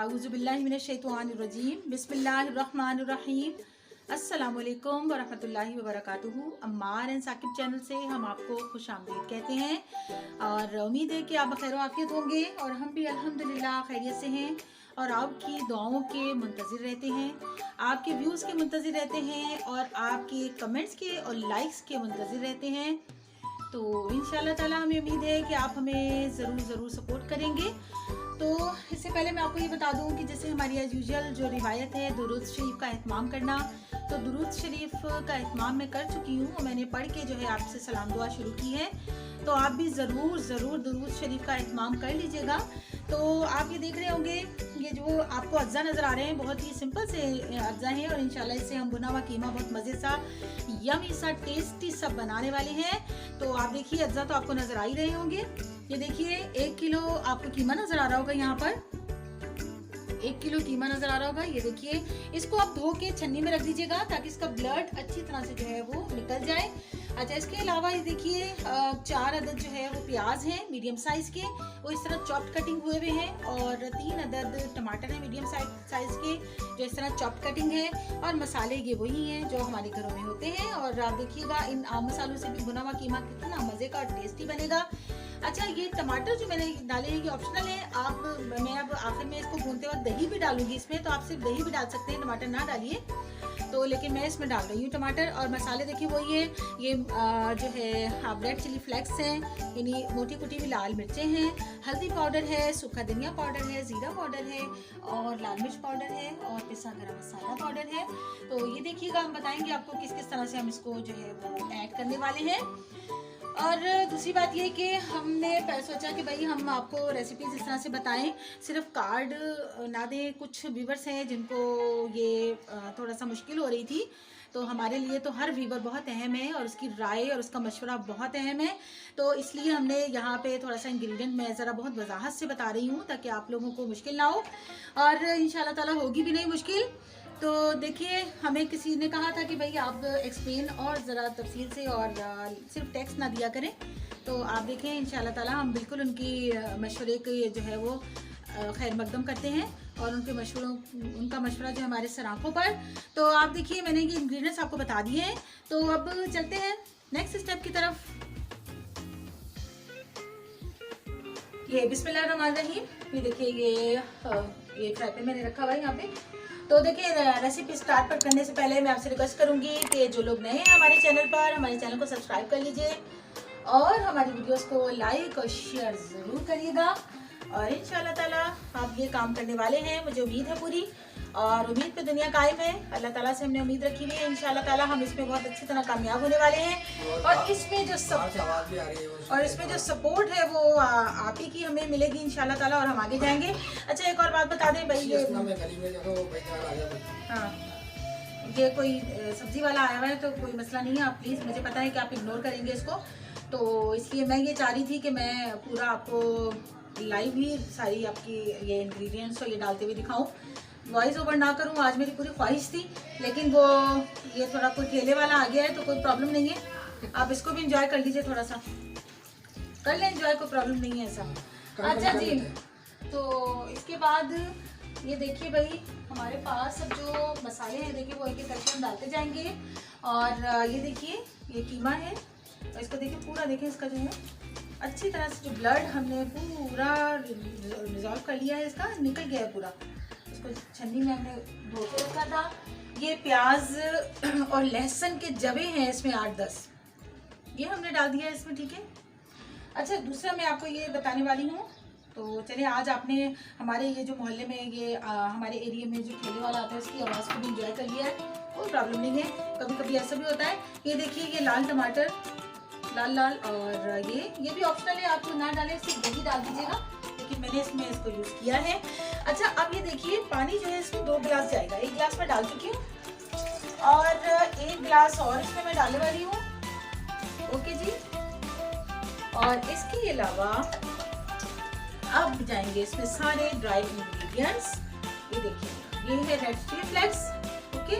आऊज़ुबिल्लाहि मिनश्शैतानिर्रजीम बिस्मिल्लाहिर्रहमानिर्रहीम अस्सलामुअलैकुम वरहमतुल्लाहि वबरकातुहू। अम्मार एंड साकिब चैनल से हम आपको खुश आमदीद कहते हैं और उम्मीद है कि आप खैर आफियत होंगे और हम भी अल्हम्दुलिल्लाह खैरियत से हैं और आपकी दुआओं के मुंतज़िर रहते हैं, आपके व्यूज़ के मुंतज़िर रहते हैं और आपके कमेंट्स के और लाइक्स के मुंतज़िर रहते हैं। तो इंशाअल्लाह ताला हमें उम्मीद है कि आप हमें ज़रूर सपोर्ट करेंगे। तो इससे पहले मैं आपको ये बता दूं कि जैसे हमारी एज यूजुअल जो रिवायत है दुरूद शरीफ का एहतमाम करना, तो दुरूद शरीफ का एहतमाम मैं कर चुकी हूँ और मैंने पढ़ के जो है आपसे सलाम दुआ शुरू की है। तो आप भी ज़रूर दुरूद शरीफ का एहतमाम कर लीजिएगा। तो आप ये देख रहे होंगे ये जो आपको अज्जा नज़र आ रहे हैं बहुत ही सिंपल से अज्जा हैं और इंशाल्लाह इससे हम बुना हुआ कीमा बहुत मज़े सा यमी सा टेस्टी सब बनाने वाले हैं। तो आप देखिए अज्जा तो आपको नज़र आ ही रहे होंगे। ये देखिए 1 किलो आपको कीमा नज़र आ रहा होगा, यहाँ पर 1 किलो कीमा नज़र आ रहा होगा। ये देखिए इसको आप धो के छन्नी में रख दीजिएगा ताकि इसका ब्लड अच्छी तरह से जो है वो निकल जाए। अच्छा, इसके अलावा ये देखिए 4 अदद जो है वो प्याज हैं मीडियम साइज़ के, वो इस तरह चॉप्ड कटिंग हुए हुए हैं और 3 अदद टमाटर हैं मीडियम साइज़ के जो इस तरह चॉप्ड कटिंग है और मसाले ये वही हैं जो हमारे घरों में होते हैं। और आप देखिएगा इन आम मसालों से भी बुना हुआ कीमा कितना मज़े का और टेस्टी बनेगा। अच्छा, ये टमाटर जो मैंने डाले हैं ये ऑप्शनल है। मैं अब आखिर में इसको भूनते वक्त दही भी डालूंगी इसमें, तो आप सिर्फ दही भी डाल सकते हैं, टमाटर ना डालिए। तो लेकिन मैं इसमें डाल रही हूँ टमाटर। और मसाले देखिए वही है, ये जो है रेड चिली फ्लेक्स हैं, यानी मोटी कुटी हुई लाल मिर्चें हैं, हल्दी पाउडर है, सूखा धनिया पाउडर है, ज़ीरा पाउडर है और लाल मिर्च पाउडर है और पिसा गरम मसाला पाउडर है। तो ये देखिएगा, हम बताएंगे आपको किस किस तरह से हम इसको जो है वो ऐड करने वाले हैं। और दूसरी बात ये कि हमने सोचा कि भाई हम आपको रेसिपीज़ इस तरह से बताएं, सिर्फ कार्ड ना दें। कुछ व्यूवर्स हैं जिनको ये थोड़ा सा मुश्किल हो रही थी, तो हमारे लिए तो हर व्यूवर बहुत अहम है और उसकी राय और उसका मशवरा बहुत अहम है। तो इसलिए हमने यहाँ पे थोड़ा सा इंग्रेडिएंट मैं ज़रा बहुत वजाहत से बता रही हूँ ताकि आप लोगों को मुश्किल ना हो और इंशाल्लाह ताला होगी भी नहीं मुश्किल। तो देखिए, हमें किसी ने कहा था कि भाई आप एक्सप्लेन और ज़रा तफसील से और सिर्फ टेक्स्ट ना दिया करें। तो आप देखें इंशाल्लाह ताला हम बिल्कुल उनकी मशवरे के जो है वो खैर मकदम करते हैं और उनका मशवरा जो हमारे सराखों पर। तो आप देखिए मैंने ये इंग्रेडिएंट्स आपको बता दिए हैं। तो अब चलते हैं नेक्स्ट स्टेप की तरफ। ये बिस्मिल्लाहिर्रहमानिर्रहीम, ये देखिए ये फ्राई पैन मैंने रखा हुआ है यहाँ पे। तो देखिए रेसिपी स्टार्ट पर करने से पहले मैं आपसे रिक्वेस्ट करूंगी कि जो लोग नए हैं हमारे चैनल पर, हमारे चैनल को सब्सक्राइब कर लीजिए और हमारी वीडियोस को लाइक और शेयर ज़रूर करिएगा। और इंशाल्लाह ताला आप ये काम करने वाले हैं, मुझे उम्मीद है पूरी, और उम्मीद पे दुनिया कायम है। अल्लाह ताला से हमने उम्मीद रखी हुई है, इंशाल्लाह ताला हम इसमें बहुत अच्छी तरह कामयाब होने वाले हैं। और इसमें जो सपोर्ट है वो आप ही की हमें मिलेगी इंशाल्लाह ताला और हम आगे जाएंगे। अच्छा, एक और बात बता दें भाई, हाँ ये कोई सब्जी वाला आया हुआ है तो कोई मसला नहीं है, आप प्लीज़, मुझे पता है कि आप इग्नोर करेंगे इसको, तो इसलिए मैं ये चाह रही थी कि मैं पूरा आपको लाइव ही सारी आपकी ये इंग्रेडिएंट्स और ये डालते हुए दिखाऊं, वॉइस ओवर ना करूं। आज मेरी पूरी ख्वाहिश थी, लेकिन वो ये थोड़ा कोई ठेले वाला आ गया है तो कोई प्रॉब्लम नहीं है, आप इसको भी इंजॉय कर लीजिए, थोड़ा सा कर लें इंजॉय, कोई प्रॉब्लम नहीं है ऐसा। अच्छा जी, तो इसके बाद ये देखिए भाई हमारे पास अब जो मसाले हैं देखिए वो एक एक करके हम डालते जाएंगे। और ये देखिए ये कीमा है और इसको देखिए पूरा, देखिए इसका जो है अच्छी तरह से जो ब्लड हमने पूरा रिजॉल्व कर लिया है, इसका निकल गया है पूरा। इसको छन्नी में हमने धो के रखा था। ये प्याज और लहसुन के जवे हैं इसमें 8-10, ये हमने डाल दिया है इसमें, ठीक है। अच्छा, दूसरा मैं आपको ये बताने वाली हूँ। तो चलिए, आज आपने हमारे ये जो मोहल्ले में ये हमारे एरिया में जो ठेले वाला आता है उसकी आवाज़ को भी इंजॉय कर लिया है, कोई प्रॉब्लम नहीं है। कभी कभी ऐसा भी होता है। ये देखिए ये लाल टमाटर लाल और ये भी ऑप्शनल है, आप ना डालें, सिर्फ दही डाल दीजिएगा, लेकिन मैंने इसमें इसको यूज़ किया है। अच्छा, अब ये देखिए पानी जो है इसमें 2 गिलास जाएगा, 1 गिलास मैं डाल चुकी हूँ और 1 गिलास और इसमें मैं डालने वाली हूँ। ओके जी, और इसके अलावा अब जाएंगे इसमें सारे ड्राई इंग्रेडिएंट्स। ये देखिए ये है रेड चिली फ्लेक्स, ओके।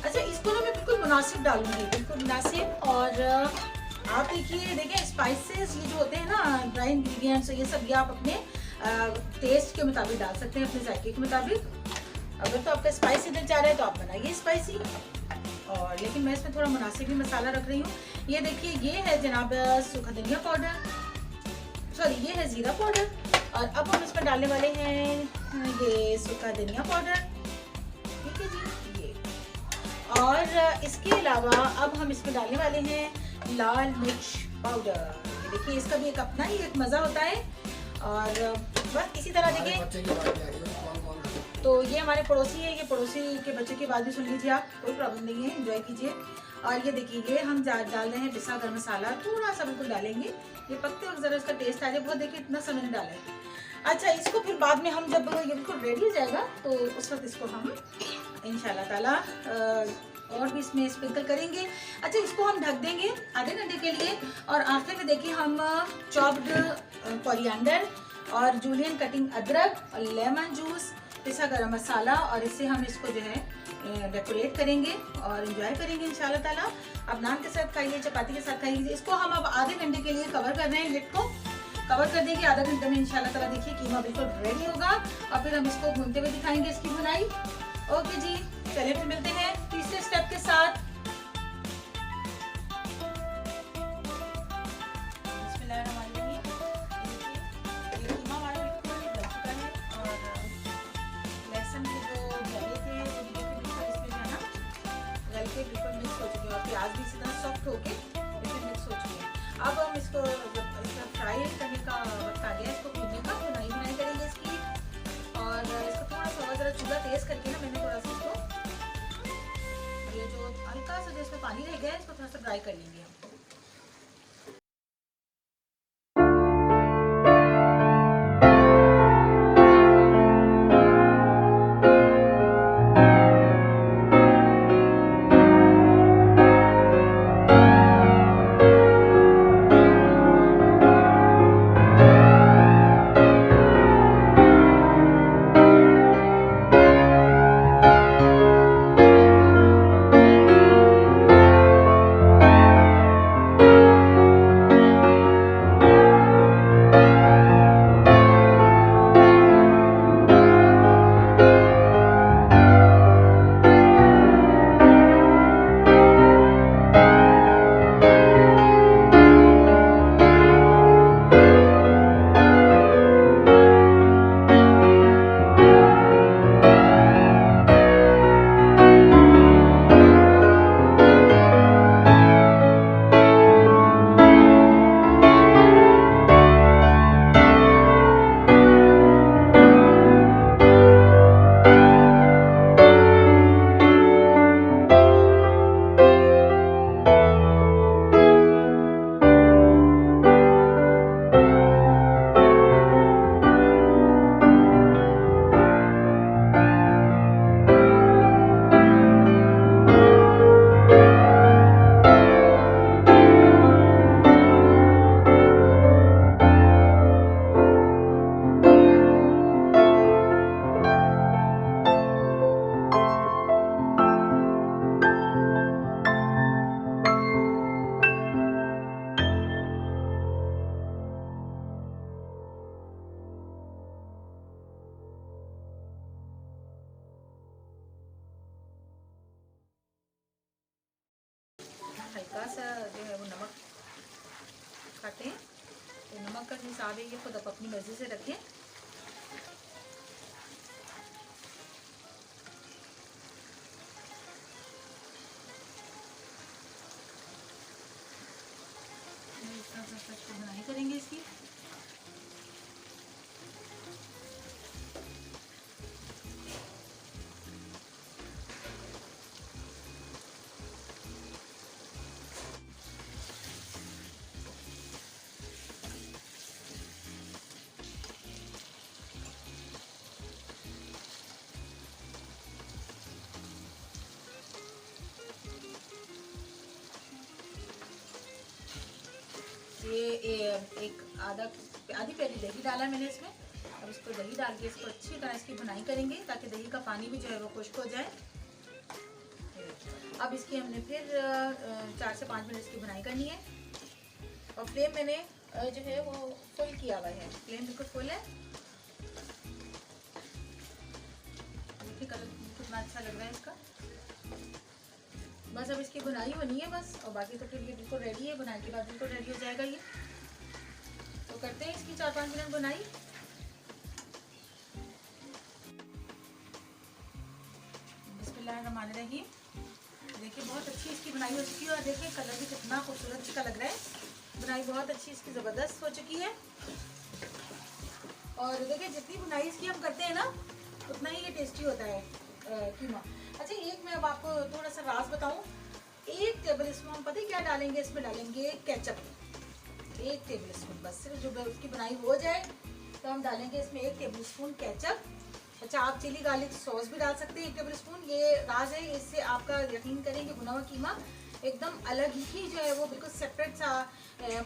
अच्छा, इसको ना मैं बिल्कुल मुनासिब डालूंगी, बिल्कुल मुनासिब। और आप देखिए स्पाइसेस ये जो होते हैं ना ड्राई इंग्रेडिएंट्स, ये सब ये आप अपने टेस्ट के मुताबिक डाल सकते हैं, अपने जायके के मुताबिक। अगर तो आपका स्पाइसी दिल चाह रहा है तो आप बनाइए स्पाइसी, और लेकिन मैं इसमें थोड़ा मुनासिब भी मसाला रख रही हूँ। ये देखिए, ये है जनाब सूखा धनिया पाउडर, सॉरी ये है ज़ीरा पाउडर, और अब हम इसमें डालने वाले हैं ये सूखा धनिया पाउडर, ठीक है जी ये। और इसके अलावा अब हम इसमें डालने वाले हैं लाल मिर्च पाउडर। ये देखिए, इसका भी एक अपना ही एक मज़ा होता है। और बस इसी तरह देखिए, तो ये हमारे पड़ोसी है, ये पड़ोसी के बच्चे की बात भी सुन लीजिए आप, कोई प्रॉब्लम नहीं है, एंजॉय कीजिए। और ये देखिए, ये हम डाल रहे हैं पिसा गरम मसाला, थोड़ा सा बिल्कुल डालेंगे, ये पकते वक्त ज़रा इसका टेस्ट आ जाए। बहुत देखिए इतना सा मैंने डाला है। अच्छा, इसको फिर बाद में हम जब ये बिल्कुल रेडी हो जाएगा तो उस वक्त इसको हम इंशाल्लाह ताला और भी इसमें स्प्रिंकल करेंगे। अच्छा, इसको हम ढक देंगे आधे घंटे के लिए, और आखिर में देखिए हम चॉप्ड कोरिएंडर और जूलियन कटिंग अदरक और लेमन जूस, पिसा गरम मसाला, और इससे हम इसको जो है डेकोरेट करेंगे और एंजॉय करेंगे इंशाल्लाह ताला। अब नान के साथ खाइए, चपाती के साथ खाइए। इसको हम अब आधे घंटे के लिए कवर कर रहे हैं, लिड को कवर कर देंगे। आधा घंटे में इंशाल्लाह ताला देखिए कीमा बिल्कुल रेडी होगा, और फिर हम इसको भूनते हुए दिखाएंगे इसकी बुनाई। ओके जी, चलिए फिर मिलते हैं तीसरे स्टेप के साथ। बिल्कुल मिक्स हो चुके हैं और प्याज भी इसी तरह सॉफ्ट होके बिल्कुल मिक्स हो चुके हैं। अब हम इसको जब इसका फ्राई करने का वक्त आ गया, इसको भूनने का, बुनाई करेंगे इसकी। और इसको थोड़ा सा ज़रा चूल्हा तेज़ करके ना, मैंने थोड़ा सा इसको, ये जो हल्का सा जो इसमें पानी रह गया है, इसको थोड़ा सा ड्राई कर लेंगे हम। हल्का सा जो है वो नमक खाते हैं, तो नमक का हिसाब है, ये खुद आप अपनी मर्जी से रखें। बुनाई करेंगे इसकी। ये एक आधी प्याली दही डाला है मैंने इसमें। अब इसको दही डाल के इसको अच्छी तरह इसकी भुनाई करेंगे ताकि दही का पानी भी जो है वो खुश्क हो जाए। अब इसकी हमने फिर 4 से 5 मिनट इसकी भुनाई करनी है। और फ्लेम मैंने जो है वो फुल किया हुआ है, फ्लेम बिल्कुल फुल है। कितना अच्छा लग रहा है इसका। बस अब इसकी बुनाई होनी है बस, और बाकी तो फिर ये बिल्कुल रेडी है। बुनाई के बाद बिल्कुल रेडी हो जाएगा ये। तो करते हैं इसकी 4-5 मिनट बुनाई। बिस्मिल्लाहिर्रहमानिर्रहीम। देखिए बहुत अच्छी इसकी बुनाई हो चुकी है, और देखिए कलर भी कितना खूबसूरत इसका लग रहा है। बुनाई बहुत अच्छी इसकी ज़बरदस्त हो चुकी है। और देखिए जितनी बुनाई इसकी हम करते हैं ना, उतना ही ये टेस्टी होता है कीमा। अच्छा, एक मैं अब आपको थोड़ा सा राज बताऊं। 1 टेबल स्पून हम पता है क्या डालेंगे, इसमें डालेंगे केचप। 1 टेबल स्पून, बस सिर्फ जो उसकी बुनाई हो जाए तो हम डालेंगे इसमें 1 टेबल स्पून केचप। अच्छा, आप चिली गार्लिक सॉस भी डाल सकते हैं 1 टेबल स्पून। ये राज है, इससे आपका यकीन करेंगे भुना हुआ कीमा एकदम अलग ही जो है वो बिल्कुल सेपरेट सा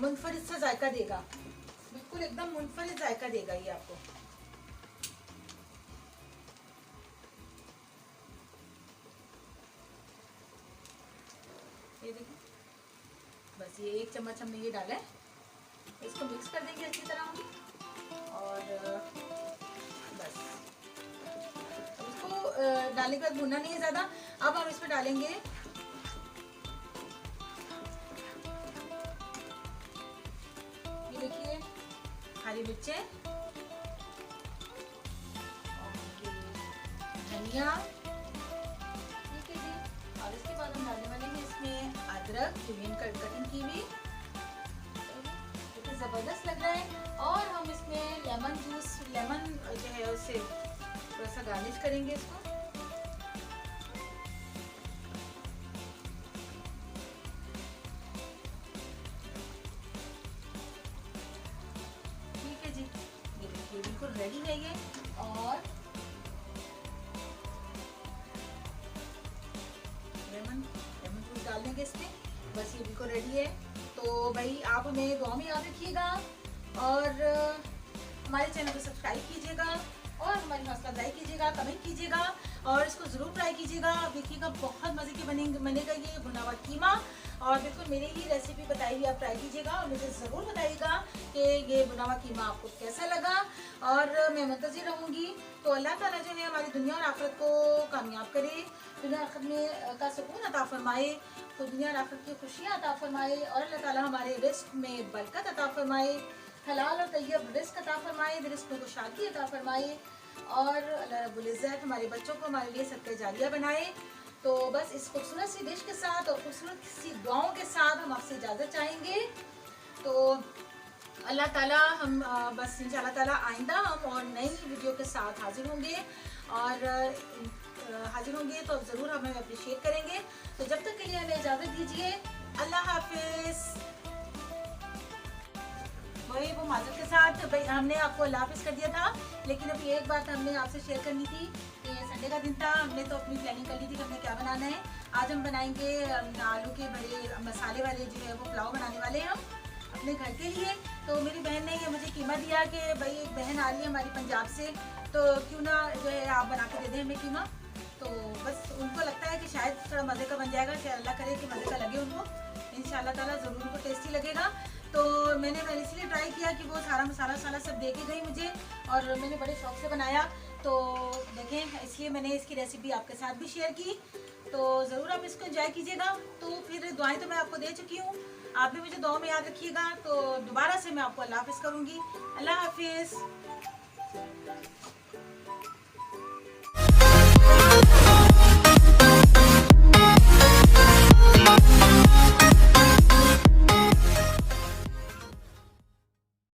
मुनफरिद सा जायका देगा। बिल्कुल एकदम मुनफरिद जायका देगा ये आपको। ये देखिए, बस ये 1 चम्मच हमने ये डाला है। इसको मिक्स कर देंगे अच्छी तरह हम, और बस इसको डालने के बाद भुनना नहीं है ज़्यादा। अब हम इसमें डालेंगे ये देखिए हरी मिर्चें, धनिया, ठीक है जी। और इसके बाद हम डालने वाले हैं इसमें अदरक, ग्रीन कटिंग की हुई, तो ज़बरदस्त लग रहा है। और हम इसमें लेमन जूस, लेमन जो है उससे थोड़ा सा गार्निश करेंगे इसको। ठीक है जी, ये देखिए बिल्कुल रेडी है ये। और लेमन जूस डाल देंगे इसमें, बस ये बिल्कुल रेडी है। तो भाई आप हमें दुआ में याद रखिएगा, और हमारे चैनल को सब्सक्राइब कीजिएगा, और हमारी हौसला अफजाई कीजिएगा, कमेंट कीजिएगा, और इसको ज़रूर ट्राई कीजिएगा। आप देखिएगा बहुत मज़े के बनेगा ये भुना हुआ कीमा। और बिल्कुल मेरी ही रेसिपी बताई हुई आप ट्राई कीजिएगा, और मुझे ज़रूर बताइएगा कि ये भुना हुआ कीमा आपको कैसा लगा। और मैं मुंतज़िर रहूँगी। तो अल्लाह ताला जो है हमारी दुनिया और आखिरत को कामयाब करे, दुनिया आखिरत में का सुकून अता फरमाए, तो दुनिया और आखिरत की खुशियाँ अता फरमाए, और अल्लाह ताला हमारे रिस्क में बरकत अता फरमाए, हलाल और तैयब रिस्क अता फरमाए, रिस्क में खुशहाली अता फरमाए, और अल्लाह रब्बुल इज़्ज़त हमारे बच्चों को हमारे लिए सदका जारिया बनाए। तो बस इस खूबसूरत सी डिश के साथ और खूबसूरत सी दुआओं के साथ हम आपसे इजाज़त चाहेंगे। तो अल्लाह ताला हम बस इंशाल्लाह ताला आइंदा हम और नई वीडियो के साथ हाजिर होंगे, और तो ज़रूर हमें अप्रिशिएट करेंगे। तो जब तक के लिए हमें इजाज़त दीजिए, अल्लाह हाफिज़। वही वो माजरत के साथ भाई हमने आपको अल्लाह हाफिज़ कर दिया था, लेकिन अभी एक बात हमने आपसे शेयर करनी थी कि संडे का दिन था, हमने तो अपनी प्लानिंग कर ली थी कि हमने क्या बनाना है। आज हम बनाएंगे आलू के बड़े मसाले वाले जो है वो पुलाव बनाने वाले हैं हम अपने घर के लिए। तो मेरी बहन ने ये मुझे कीमा दिया कि भाई एक बहन आ रही है हमारी पंजाब से, तो क्यों ना जो है आप बना के दे दें हमें कीमा। तो बस उनको लगता है कि शायद थोड़ा मज़े का बन जाएगा, कि अल्लाह करे कि मज़े का लगे उनको, इंशाल्लाह ताला ज़रूर उनको टेस्टी लगेगा। तो मैंने इसलिए ट्राई किया कि वो सारा मसाला सब दे के गई मुझे, और मैंने बड़े शौक से बनाया। तो देखें, इसलिए मैंने इसकी रेसिपी आपके साथ भी शेयर की। तो ज़रूर आप इसको एंजॉय कीजिएगा। तो फिर दुआएं तो मैं आपको दे चुकी हूँ, आप भी मुझे दुआ में याद रखिएगा। तो दोबारा से मैं आपको अल्लाह हाफिज़ करूँगी। अल्लाह हाफिज़।